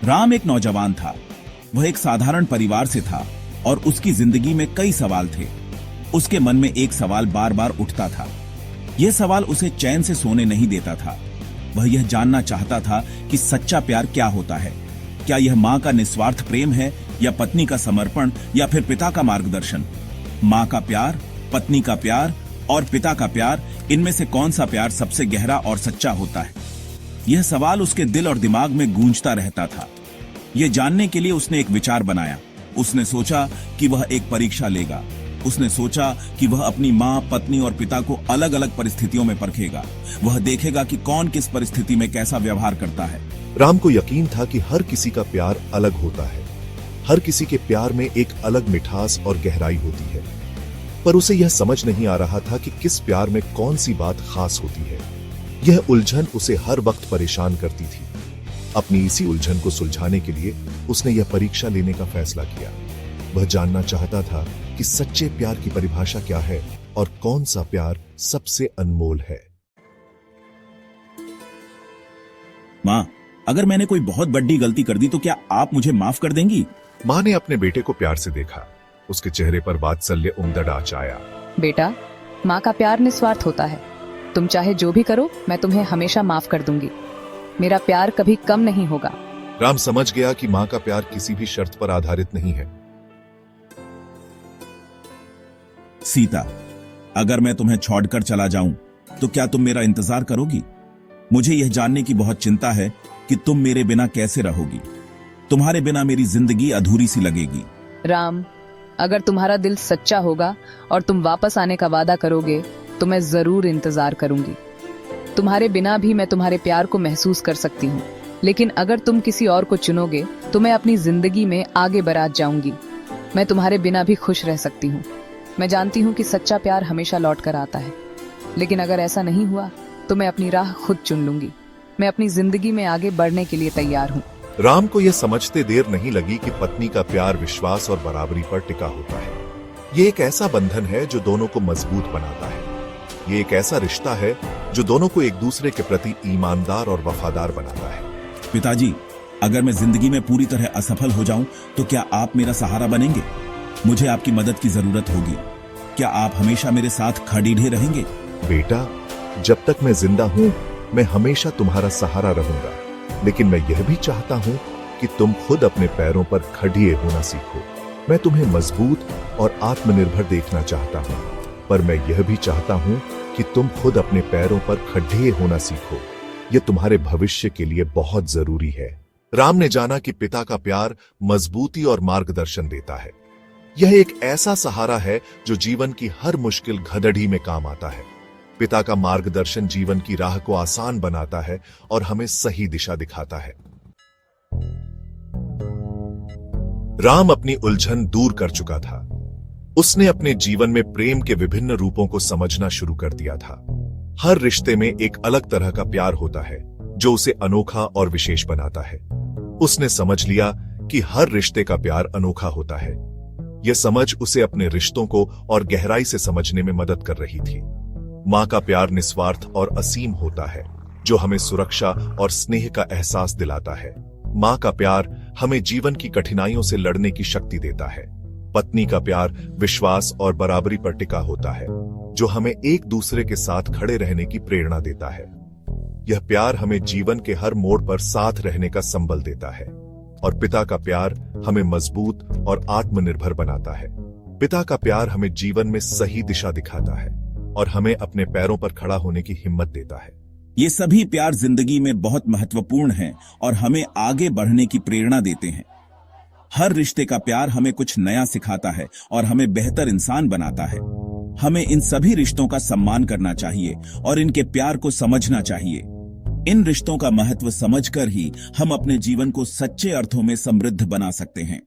राम एक नौजवान था। वह एक साधारण परिवार से था और उसकी जिंदगी में कई सवाल थे। उसके मन में एक सवाल बार बार उठता था। यह सवाल उसे चैन से सोने नहीं देता था। वह यह जानना चाहता था कि सच्चा प्यार क्या होता है। क्या यह माँ का निस्वार्थ प्रेम है, या पत्नी का समर्पण, या फिर पिता का मार्गदर्शन? माँ का प्यार, पत्नी का प्यार और पिता का प्यार, इनमें से कौन सा प्यार सबसे गहरा और सच्चा होता है? यह सवाल उसके दिल और दिमाग में गूंजता रहता था। यह जानने के लिए उसने एक विचार बनाया। उसने सोचा कि वह एक परीक्षा लेगा। उसने सोचा कि वह अपनी माँ, पत्नी और पिता को अलग अलग परिस्थितियों में परखेगा। वह देखेगा कि कौन किस परिस्थिति में कैसा व्यवहार करता है। राम को यकीन था कि हर किसी का प्यार अलग होता है। हर किसी के प्यार में एक अलग मिठास और गहराई होती है, पर उसे यह समझ नहीं आ रहा था कि किस प्यार में कौन सी बात खास होती है। यह उलझन उसे हर वक्त परेशान करती थी। अपनी इसी उलझन को सुलझाने के लिए उसने यह परीक्षा लेने का फैसला किया। वह जानना चाहता था कि सच्चे प्यार की परिभाषा क्या है और कौन सा प्यार सबसे अनमोल है। माँ, अगर मैंने कोई बहुत बड़ी गलती कर दी तो क्या आप मुझे माफ कर देंगी? माँ ने अपने बेटे को प्यार से देखा। उसके चेहरे पर वात्सल्य उमड़ आया। बेटा, माँ का प्यार निस्वार्थ होता है। तुम चाहे जो भी करो, मैं तुम्हें हमेशा माफ कर दूंगी। मेरा प्यार कभी कम नहीं होगा। राम समझ गया कि माँ का प्यार किसी भी शर्त पर आधारित नहीं है। सीता, अगर मैं तुम्हें छोड़कर चला जाऊं तो क्या तुम मेरा इंतजार करोगी? मुझे यह जानने की बहुत चिंता है कि तुम मेरे बिना कैसे रहोगी। तुम्हारे बिना मेरी जिंदगी अधूरी सी लगेगी। राम, अगर तुम्हारा दिल सच्चा होगा और तुम वापस आने का वादा करोगे तो मैं जरूर इंतजार करूंगी। तुम्हारे बिना भी मैं तुम्हारे प्यार को महसूस कर सकती हूँ, लेकिन अगर तुम किसी और को चुनोगे तो मैं अपनी जिंदगी में आगे बढ़ जाऊंगी। मैं तुम्हारे बिना भी खुश रह सकती हूँ। मैं जानती हूँ कि सच्चा प्यार हमेशा लौट कर आता है, लेकिन अगर ऐसा नहीं हुआ तो मैं अपनी राह खुद चुन लूंगी। मैं अपनी जिंदगी में आगे बढ़ने के लिए तैयार हूँ। राम को यह समझते देर नहीं लगी कि पत्नी का प्यार विश्वास और बराबरी पर टिका होता है। ये एक ऐसा बंधन है जो दोनों को मजबूत बनाता है। ये एक ऐसा रिश्ता है जो दोनों को एक दूसरे के प्रति ईमानदार और वफादार बनाता है। पिताजी, अगर मैं जिंदगी में पूरी तरह असफल हो जाऊं तो क्या आप मेरा सहारा बनेंगे? मुझे आपकी मदद की जरूरत होगी। क्या आप हमेशा मेरे साथ खड़े रहेंगे? बेटा, जब तक मैं जिंदा हूँ मैं हमेशा तुम्हारा सहारा रहूंगा, लेकिन मैं यह भी चाहता हूँ कि तुम खुद अपने पैरों पर खड़े होना सीखो। मैं तुम्हें मजबूत और आत्मनिर्भर देखना चाहता हूँ, पर मैं यह भी चाहता हूँ कि तुम खुद अपने पैरों पर खड़े होना सीखो। यह तुम्हारे भविष्य के लिए बहुत जरूरी है। राम ने जाना कि पिता का प्यार मजबूती और मार्गदर्शन देता है। यह एक ऐसा सहारा है जो जीवन की हर मुश्किल घड़ीमें में काम आता है। पिता का मार्गदर्शन जीवन की राह को आसान बनाता है और हमें सही दिशा दिखाता है। राम अपनी उलझन दूर कर चुका था। उसने अपने जीवन में प्रेम के विभिन्न रूपों को समझना शुरू कर दिया था। हर रिश्ते में एक अलग तरह का प्यार होता है जो उसे अनोखा और विशेष बनाता है। उसने समझ लिया कि हर रिश्ते का प्यार अनोखा होता है। यह समझ उसे अपने रिश्तों को और गहराई से समझने में मदद कर रही थी। माँ का प्यार निस्वार्थ और असीम होता है, जो हमें सुरक्षा और स्नेह का एहसास दिलाता है। माँ का प्यार हमें जीवन की कठिनाइयों से लड़ने की शक्ति देता है। पत्नी का प्यार विश्वास और बराबरी पर टिका होता है, जो हमें एक दूसरे के साथ खड़े रहने की प्रेरणा देता है। यह प्यार हमें जीवन के हर मोड़ पर साथ रहने का संबल देता है। और पिता का प्यार हमें मजबूत और आत्मनिर्भर बनाता है। पिता का प्यार हमें जीवन में सही दिशा दिखाता है और हमें अपने पैरों पर खड़ा होने की हिम्मत देता है। ये सभी प्यार जिंदगी में बहुत महत्वपूर्ण हैं और हमें आगे बढ़ने की प्रेरणा देते हैं। हर रिश्ते का प्यार हमें कुछ नया सिखाता है और हमें बेहतर इंसान बनाता है। हमें इन सभी रिश्तों का सम्मान करना चाहिए और इनके प्यार को समझना चाहिए। इन रिश्तों का महत्व समझकर ही हम अपने जीवन को सच्चे अर्थों में समृद्ध बना सकते हैं।